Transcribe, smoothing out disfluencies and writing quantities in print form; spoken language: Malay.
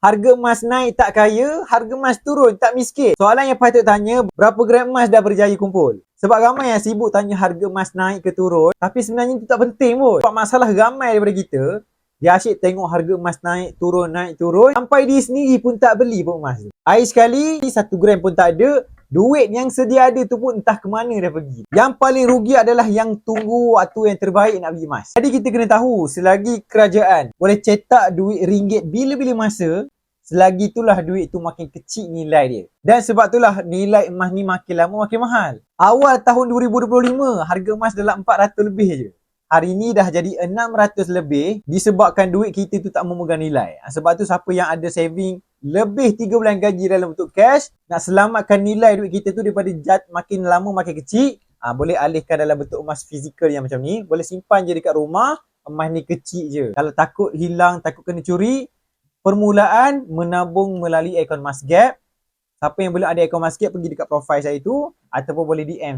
Harga emas naik tak kaya, harga emas turun tak miskin. Soalan yang patut tanya, berapa gram emas dah berjaya kumpul? Sebab ramai yang sibuk tanya harga emas naik ke turun, tapi sebenarnya itu tak penting pun. Sebab masalah ramai daripada kita, dia asyik tengok harga emas naik turun, sampai dia sendiri pun tak beli pun emas tu. Air sekali, 1 gram pun tak ada, duit yang sedia ada tu pun entah ke mana dah pergi. Yang paling rugi adalah yang tunggu waktu yang terbaik nak beli emas. Jadi kita kena tahu, selagi kerajaan boleh cetak duit ringgit bila-bila masa, selagi itulah duit tu makin kecil nilai dia. Dan sebab itulah nilai emas ni makin lama makin mahal. Awal tahun 2025, harga emas dalam 400 lebih je. Hari ni dah jadi 600 lebih disebabkan duit kita tu tak memegang nilai. Sebab tu siapa yang ada saving lebih 3 bulan gaji dalam bentuk cash, nak selamatkan nilai duit kita tu daripada makin lama makin kecil, boleh alihkan dalam bentuk emas fizikal yang macam ni. Boleh simpan je dekat rumah, emas ni kecil je. Kalau takut hilang, takut kena curi, permulaan menabung melalui akaun Masgap. Siapa yang belum ada akaun Masgap, pergi dekat profile saya tu ataupun boleh DM